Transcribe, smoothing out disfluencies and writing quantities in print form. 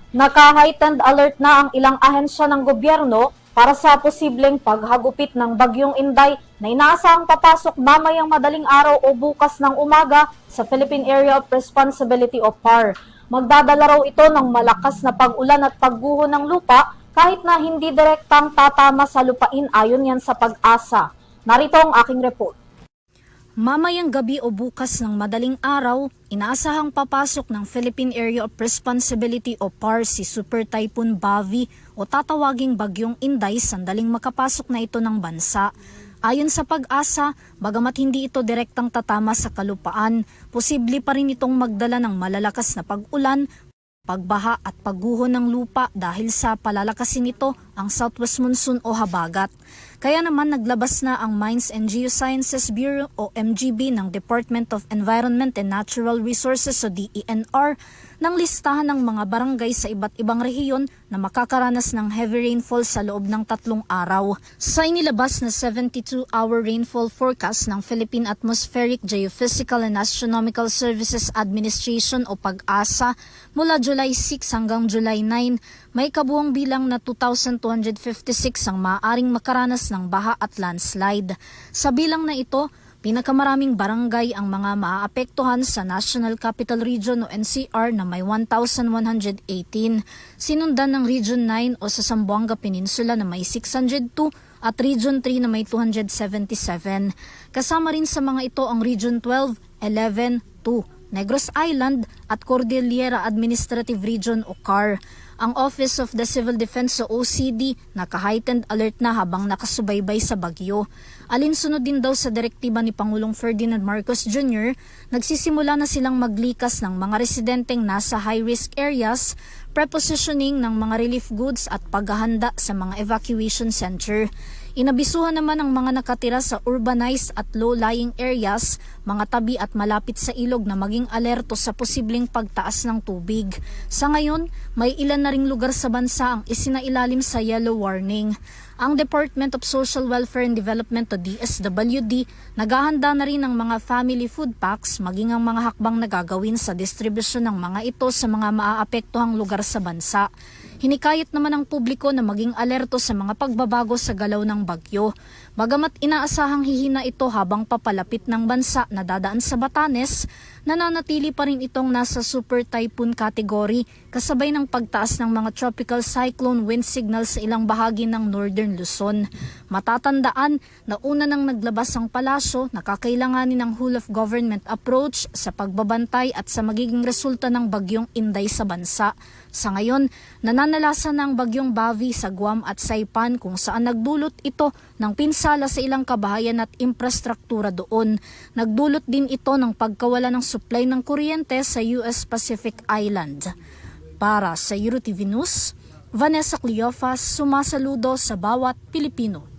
Naka-heightened alert na ang ilang ahensya ng gobyerno para sa posibleng paghagupit ng Bagyong Inday na inaasahang papasok mamayang madaling araw o bukas ng umaga sa Philippine Area of Responsibility o PAR. Magdadala raw ito ng malakas na pag-ulan at pagguho ng lupa kahit na hindi direktang tatama sa lupain ayon yan sa Pag-asa. Narito ang aking report. Mamayang gabi o bukas ng madaling araw, inaasahang papasok ng Philippine Area of Responsibility o PAR si Super Typhoon Bavi o tatawaging Bagyong Inday sandaling makapasok na ito ng bansa. Ayon sa Pag-asa, bagamat hindi ito direktang tatama sa kalupaan, posible pa rin itong magdala ng malalakas na pag-ulan, pagbaha at pagguho ng lupa dahil sa palalakasin nito ang Southwest Monsoon o habagat. Kaya naman naglabas na ang Mines and Geosciences Bureau o MGB ng Department of Environment and Natural Resources o DENR ng listahan ng mga barangay sa iba't ibang rehiyon na makakaranas ng heavy rainfall sa loob ng 3 araw. Sa inilabas na 72-hour rainfall forecast ng Philippine Atmospheric, Geophysical and Astronomical Services Administration o Pag-asa mula July 6 hanggang July 9, may kabuuang bilang na 2,256 ang maaaring makaranas ng baha at landslide. Sa bilang na ito, pinakamaraming barangay ang mga maaapektuhan sa National Capital Region o NCR na may 1,118, sinundan ng Region 9 o sa Zamboanga Peninsula na may 602 at Region 3 na may 277. Kasama rin sa mga ito ang Region 12, 11, 2, Negros Island at Cordillera Administrative Region o CAR. Ang Office of the Civil Defense o OCD naka-heightened alert na habang nakasubaybay sa bagyo. Alinsunod din daw sa direktiba ni Pangulong Ferdinand Marcos Jr., nagsisimula na silang maglikas ng mga residenteng nasa high-risk areas, prepositioning ng mga relief goods at paghahanda sa mga evacuation center. Inabisuhan naman ang mga nakatira sa urbanized at low-lying areas, mga tabi at malapit sa ilog na maging alerto sa posibleng pagtaas ng tubig. Sa ngayon, may ilan na ring lugar sa bansa ang isinailalim sa yellow warning. Ang Department of Social Welfare and Development o DSWD, naghahanda na rin ng mga family food packs maging ang mga hakbang na gagawin sa distribusyon ng mga ito sa mga maaapektuhang lugar sa bansa. Hinikayat naman ang publiko na maging alerto sa mga pagbabago sa galaw ng bagyo. Bagamat inaasahang hihina ito habang papalapit ng bansa na dadaan sa Batanes, nananatili pa rin itong nasa super typhoon category kasabay ng pagtaas ng mga tropical cyclone wind signal sa ilang bahagi ng northern Luzon. Matatandaan na una nang naglabas ang palasyo na kakailanganin ng whole of government approach sa pagbabantay at sa magiging resulta ng Bagyong Inday sa bansa. Sa ngayon, nananalasa na ang Bagyong Bavi sa Guam at Saipan kung saan nagdulot ito ng pinsala sa ilang kabahayan at infrastruktura doon. Nagdulot din ito ng pagkawala ng supply ng kuryente sa US Pacific Island. Para sa EuroTV News, Vanessa Cleofas, sumasaludo sa bawat Pilipino.